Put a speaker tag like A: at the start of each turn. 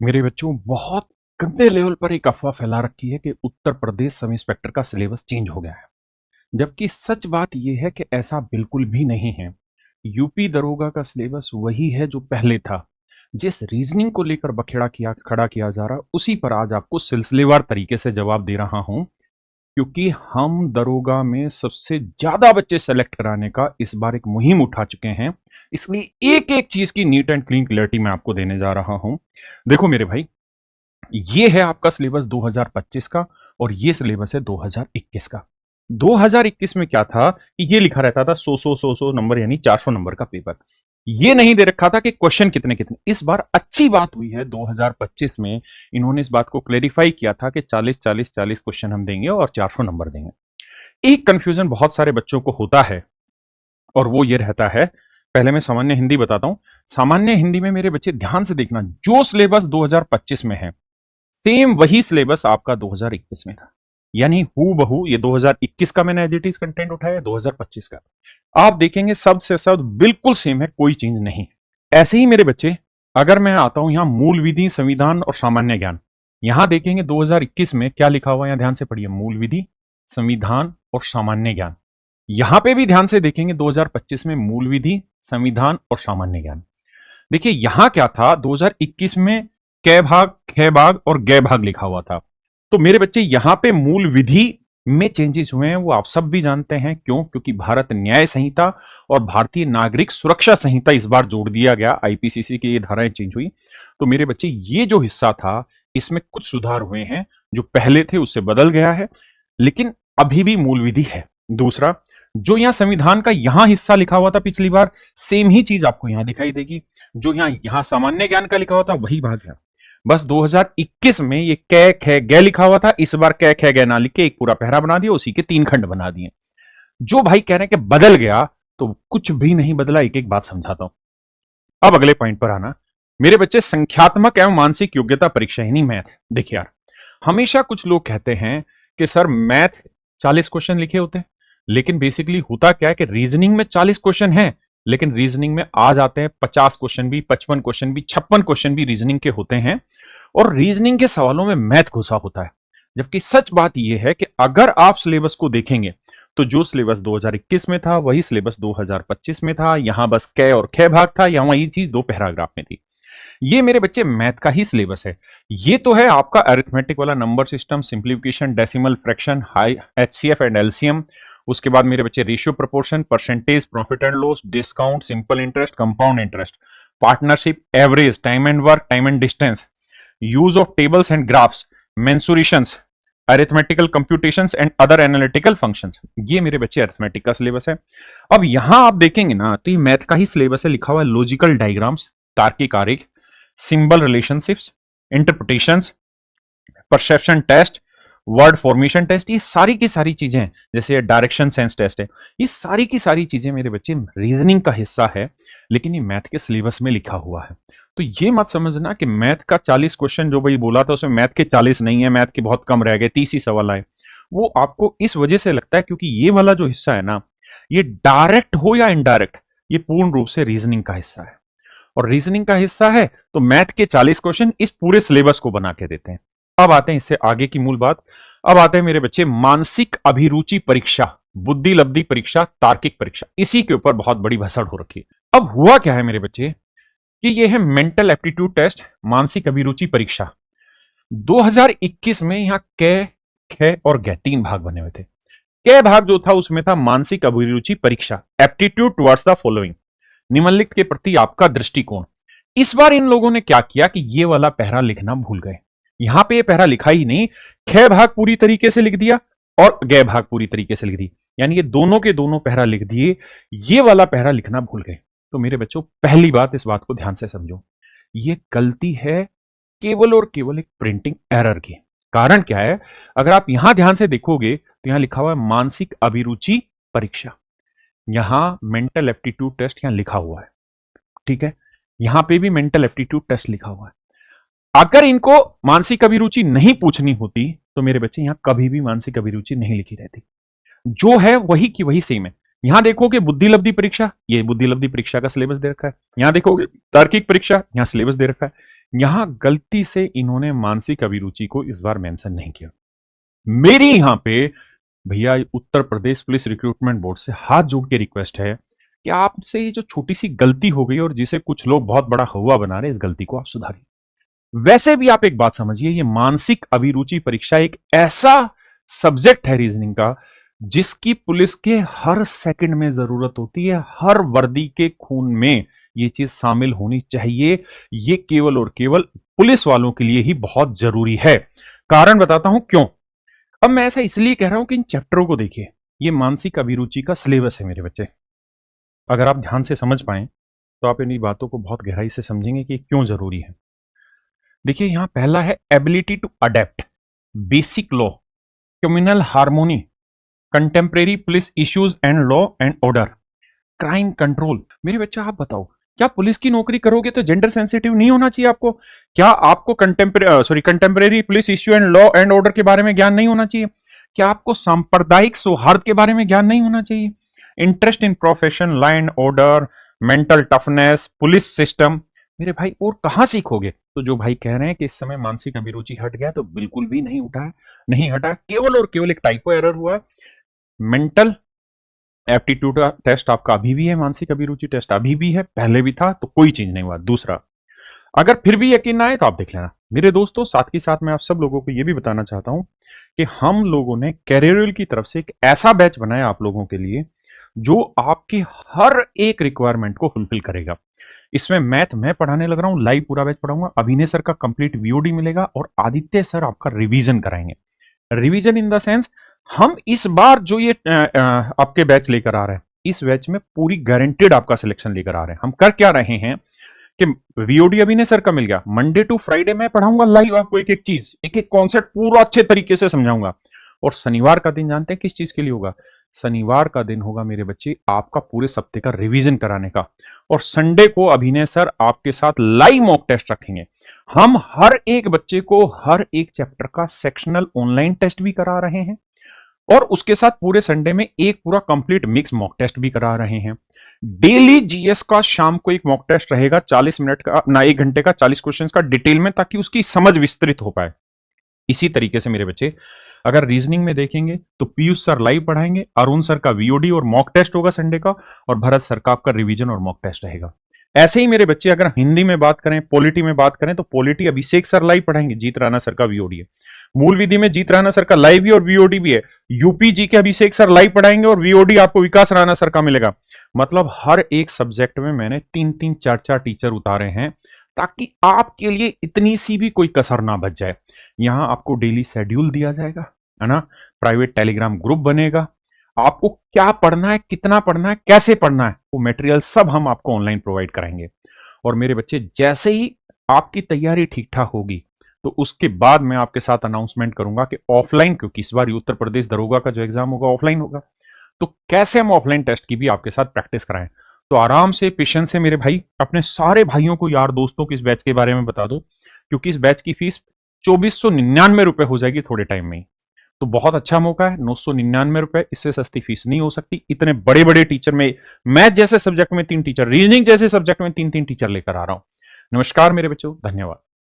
A: मेरे बच्चों, बहुत गंदे लेवल पर एक अफवाह फैला रखी है कि उत्तर प्रदेश सब इंस्पेक्टर का सिलेबस चेंज हो गया है। जबकि सच बात यह है कि ऐसा बिल्कुल भी नहीं है। यूपी दरोगा का सिलेबस वही है जो पहले था। जिस रीजनिंग को लेकर बखेड़ा किया खड़ा किया जा रहा, उसी पर आज आपको सिलसिलेवार तरीके से जवाब दे रहा हूं। क्योंकि हम दरोगा में सबसे ज्यादा बच्चे सेलेक्ट कराने का इस बार एक मुहिम उठा चुके हैं। इसलिए एक एक चीज की नीट एंड क्लीन क्लैरिटी मैं आपको देने जा रहा हूं। देखो मेरे भाई, ये है आपका सिलेबस 2025 का और ये सिलेबस है 2021 का। 2021 में क्या था कि ये लिखा रहता था 100 नंबर, यानी 400 नंबर का पेपर। ये नहीं दे रखा था कि क्वेश्चन कितने कितने। इस बार अच्छी बात हुई है, 2025 में इन्होंने इस बात को क्लेरिफाई किया था कि 40 क्वेश्चन हम देंगे और 400 नंबर देंगे। एक कंफ्यूजन बहुत सारे बच्चों को होता है और वो ये रहता है। पहले मैं सामान्य हिंदी बताता हूं। सामान्य हिंदी में मेरे बच्चे ध्यान से देखना, जो सिलेबस 2025 में है सेम वही सिलेबस आपका 2021 में था। यानी हू बहू ये 2021 का मैंने एज इट इज कंटेंट उठाया, 2025 का आप देखेंगे सब से सब बिल्कुल सेम है, कोई चेंज नहीं। ऐसे ही मेरे बच्चे, अगर मैं आता हूं यहां मूल विधि, संविधान और सामान्य ज्ञान, यहां देखेंगे 2021 में क्या लिखा हुआ है, यहां ध्यान से पढ़िए, मूल विधि, संविधान और सामान्य ज्ञान। यहां पे भी ध्यान से देखेंगे 2025 में मूल विधि, संविधान और सामान्य ज्ञान। देखिए यहां क्या था, 2021 में कै भाग, ख भाग और गै भाग लिखा हुआ था। तो मेरे बच्चे यहां पे मूल विधि में चेंजेस हुए हैं, वो आप सब भी जानते हैं। क्यों? क्योंकि भारत न्याय संहिता और भारतीय नागरिक सुरक्षा संहिता इस बार जोड़ दिया गया, आईपीसीसी की ये धाराएं चेंज हुई। तो मेरे बच्चे, ये जो हिस्सा था इसमें कुछ सुधार हुए हैं, जो पहले थे उससे बदल गया है, लेकिन अभी भी मूल विधि है। दूसरा, जो यहां संविधान का यहां हिस्सा लिखा हुआ था पिछली बार, सेम ही चीज आपको यहां दिखाई देगी। जो यहां यहां सामान्य ज्ञान का लिखा हुआ था वही भाग है। बस 2021 में ये कै ख गै लिखा हुआ था, इस बार कै ख गै ना लिख के एक पूरा पहरा बना दिया, उसी के 3 खंड बना दिए। जो भाई कह रहे हैं कि बदल गया, तो कुछ भी नहीं बदला। एक एक बात समझाता हूं। अब अगले पॉइंट पर आना। मेरे बच्चे, संख्यात्मक एवं मानसिक योग्यता परीक्षा यानी मैथ। देखिए यार, हमेशा कुछ लोग कहते हैं कि सर मैथ 40 क्वेश्चन लिखे होते हैं, लेकिन बेसिकली होता क्या है कि रीजनिंग में 40 क्वेश्चन है, लेकिन रीजनिंग में आ जाते हैं 50 क्वेश्चन भी, 55 क्वेश्चन भी, 56 क्वेश्चन भी रीजनिंग के होते हैं। और रीजनिंग के सवालों में मैथ घुसा होता है। जबकि सच बात यह है कि अगर आप सिलेबस को देखेंगे तो जो सिलेबस 2021 में था वही सिलेबस 2025 में था। यहां बस कै और ख भाग था, यहां वही चीज 2 पैराग्राफ में थी। ये मेरे बच्चे मैथ का ही सिलेबस है। ये तो है आपका अरिथमेटिक वाला, number system, simplification, decimal fraction, high HCF and LCM. उसके बाद मेरे बच्चे ratio, proportion, percentage, profit and loss, discount, simple interest, compound interest, partnership, average, time and work, time and distance, use of tables and graphs, mensurations, arithmetical computations and other analytical functions. ये मेरे बच्चे arithmetic का syllabus है। अब यहां आप देखेंगे ना, तो ये मैथ का ही सिलेबस है। लिखा हुआ है लॉजिकल डायग्राम्स, तार्किक आरेख, symbol relationships, interpretations, perception test, word formation test. ये सारी की सारी चीजें, जैसे डायरेक्शन सेंस टेस्ट है, ये सारी की सारी चीजें मेरे बच्चे रीजनिंग का हिस्सा है, लेकिन ये मैथ के सिलेबस में लिखा हुआ है। तो ये मत समझना कि मैथ का 40 क्वेश्चन जो भाई बोला था उसमें मैथ के 40 नहीं है, मैथ के बहुत कम रह गए, 30 ही सवाल आए। वो आपको इस वजह से लगता है क्योंकि ये वाला जो हिस्सा है ना, ये डायरेक्ट हो या इनडायरेक्ट, ये पूर्ण रूप से रीजनिंग का हिस्सा है। और रीजनिंग का हिस्सा है तो मैथ के 40 क्वेश्चन इस पूरे सिलेबस को बना के देते हैं। अब आते हैं इससे आगे की मूल बात। अब आते हैं मेरे बच्चे मानसिक अभिरुचि परीक्षा, बुद्धि लब्धि परीक्षा, तार्किक परीक्षा। इसी के ऊपर बहुत बड़ी भसड़ हो रखी है। अब हुआ क्या है मेरे बच्चे कि ये है मेंटल एप्टीट्यूड टेस्ट, मानसिक अभिरुचि परीक्षा। 2021 में यहां कै, ख और गै 3 भाग बने हुए थे। कै भाग जो था उसमें था मानसिक अभिरुचि परीक्षा, एप्टीट्यूड टुवर्ड्स द फॉलोइंग, निम्नलिखित के प्रति आपका दृष्टिकोण। इस बार इन लोगों ने क्या किया कि ये वाला पहरा लिखना भूल गए। यहां पे ये पहरा लिखा ही नहीं, ख भाग पूरी तरीके से लिख दिया और गै भाग पूरी तरीके से लिख दी, यानी ये दोनों के दोनों पहरा लिख दिए, ये वाला पहरा लिखना भूल गए। तो मेरे बच्चों, पहली बात, इस बात को ध्यान से समझो, ये गलती है केवल और केवल एक प्रिंटिंग एरर की। कारण क्या है, अगर आप यहां ध्यान से देखोगे तो यहां लिखा हुआ है मानसिक अभिरुचि परीक्षा, यहां मेंटल एप्टीट्यूड टेस्ट यहां लिखा हुआ है। ठीक है, यहां पे भी मेंटल एप्टीट्यूड टेस्ट लिखा हुआ है। अगर इनको मानसिक अभिरुचि नहीं पूछनी होती तो मेरे बच्चे यहां कभी भी मानसिक अभिरुचि नहीं लिखी रहती। जो है वही की वही सेम है। यहां देखोगे बुद्धि लब्धि परीक्षा, ये बुद्धि लब्धि परीक्षा का सिलेबस दे रखा है। यहां देखोगे तार्किक परीक्षा, यहां सिलेबस दे रखा है। यहां गलती से इन्होंने मानसिक अभिरुचि को इस बार मेंशन नहीं किया। मेरी यहां पे भैया Uttar Pradesh police recruitment board से हाथ जोड़ के रिक्वेस्ट है कि आपसे ये जो छोटी सी गलती हो गई और जिसे कुछ लोग बहुत बड़ा हुआ बना रहे, इस गलती को आप सुधारिए। वैसे भी आप एक बात समझिए, ये मानसिक अभिरुचि परीक्षा एक ऐसा सब्जेक्ट है रीजनिंग का जिसकी पुलिस के हर सेकंड में जरूरत होती है, हर वर्दी के खून में ये चीज शामिल होनी चाहिए। ये केवल और केवल पुलिस वालों के लिए ही बहुत जरूरी है। कारण बताता हूं क्यों। अब मैं ऐसा इसलिए कह रहा हूं कि इन चैप्टरों को देखिए, ये मानसिक अभिरुचि का सिलेबस है मेरे बच्चे। अगर आप ध्यान से समझ पाए तो आप इन बातों को बहुत गहराई से समझेंगे कि क्यों जरूरी है। देखिए, यहां पहला है ability to adapt, basic law, communal harmony, contemporary police issues and law and order, crime control. मेरे बच्चा आप बताओ, क्या पुलिस की नौकरी करोगे तो जेंडर सेंसिटिव नहीं होना चाहिए आपको? क्या आपको contemporary police issue and law and order के बारे में ज्ञान नहीं होना चाहिए? क्या आपको सांप्रदायिक सौहार्द के बारे में ज्ञान नहीं होना चाहिए? Interest in profession, law and order, mental toughness, police system. मेरे भाई और कहां सीखोगे? तो जो भाई कह रहे हैं कि इस समय मानसिक अभिरुचि हट गया, तो बिल्कुल भी नहीं उठा है, नहीं हटा, केवल और केवल एक टाइपो एरर हुआ है। मेंटल एप्टीट्यूड टेस्ट आपका अभी भी है, मानसिक अभिरुचि टेस्ट अभी भी है, पहले भी था, तो कोई चीज नहीं हुआ। दूसरा, अगर फिर भी यकीन ना आए तो आप देख लेना मेरे दोस्तों। साथ ही साथ मैं आप सब लोगों को यह भी बताना चाहता हूं कि हम लोगों ने कैरियर की तरफ से एक ऐसा बैच बनाया आप लोगों के लिए जो आपकी हर एक रिक्वायरमेंट को फुलफिल करेगा। इसमें मैथ मैं पढ़ाने लग रहा हूं, लाइव पूरा बैच पढ़ाऊंगा, अभिनय सर का कंप्लीट वीओडी मिलेगा और आदित्य सर आपका रिवीजन कराएंगे। रिवीजन इन द सेंस, हम इस बार जो ये आपके बैच लेकर आ रहे हैं, इस बैच में पूरी गारंटेड आपका सिलेक्शन लेकर आ रहे हैं। हम कर क्या रहे हैं कि वीओडी अभिनय सर का मिल गया, मंडे टू फ्राइडे मैं पढ़ाऊंगा लाइव आपको, एक एक चीज, एक एक कॉन्सेप्ट पूरा अच्छे तरीके से समझाऊंगा। और शनिवार का दिन जानते हैं किस चीज के लिए होगा? शनिवार का दिन होगा मेरे बच्चे आपका पूरे सप्ताह का रिवीजन कराने का। और संडे को अभिनय सर आपके साथ लाइव मॉक टेस्ट रखेंगे। हम हर एक बच्चे को हर एक चैप्टर का सेक्शनल ऑनलाइन टेस्ट भी करा रहे हैं और उसके साथ पूरे संडे में एक पूरा कंप्लीट मिक्स मॉक टेस्ट भी करा रहे हैं। डेली जीएस का शाम को एक मॉक टेस्ट रहेगा, 40 मिनट का ना 1 घंटे का, 40 क्वेश्चन का डिटेल में, ताकि उसकी समझ विस्तृत हो पाए। इसी तरीके से मेरे बच्चे अगर रीजनिंग में देखेंगे तो पीयूष सर लाइव पढ़ाएंगे, अरुण सर का वीओडी और मॉक टेस्ट होगा संडे का, और भरत सर का आपका रिवीजन और मॉक टेस्ट रहेगा। ऐसे ही मेरे बच्चे अगर हिंदी में बात करें, पॉलिटी में बात करें, तो पॉलिटी अभिषेक सर लाइव पढ़ाएंगे, जीत राणा सर का वीओडी है। मूल विधि में जीत राणा सर का लाइव भी और वीओडी भी है। यूपी जी के अभिषेक सर लाइव पढ़ाएंगे और वीओडी आपको विकास राणा सर का मिलेगा। मतलब हर एक सब्जेक्ट में मैंने 3-3, 4-4 टीचर उतारे हैं ताकि आपके लिए इतनी सी भी कोई कसर ना बच जाए। यहां आपको डेली शेड्यूल दिया जाएगा, है ना, प्राइवेट टेलीग्राम ग्रुप बनेगा, आपको क्या पढ़ना है, कितना पढ़ना है, कैसे पढ़ना है, वो मटेरियल सब हम आपको ऑनलाइन प्रोवाइड कराएंगे। और मेरे बच्चे जैसे ही आपकी तैयारी ठीक ठाक होगी तो उसके बाद मैं आपके साथ अनाउंसमेंट करूंगा कि ऑफलाइन, क्योंकि इस बार उत्तर प्रदेश दरोगा का जो एग्जाम होगा ऑफलाइन होगा, तो कैसे हम ऑफलाइन टेस्ट की भी आपके साथ प्रैक्टिस कराएं। तो आराम से, पेशेंस से मेरे भाई, अपने सारे भाइयों को, यार दोस्तों को इस बैच के बारे में बता दो, क्योंकि इस बैच की फीस 2499 रुपए हो जाएगी थोड़े टाइम में ही। तो बहुत अच्छा मौका है, 999 रुपए, इससे सस्ती फीस नहीं हो सकती। इतने बड़े बड़े टीचर में, मैथ जैसे सब्जेक्ट में 3 टीचर, रीजनिंग जैसे सब्जेक्ट में 3-3 टीचर लेकर आ रहा हूं। नमस्कार मेरे बच्चों, धन्यवाद।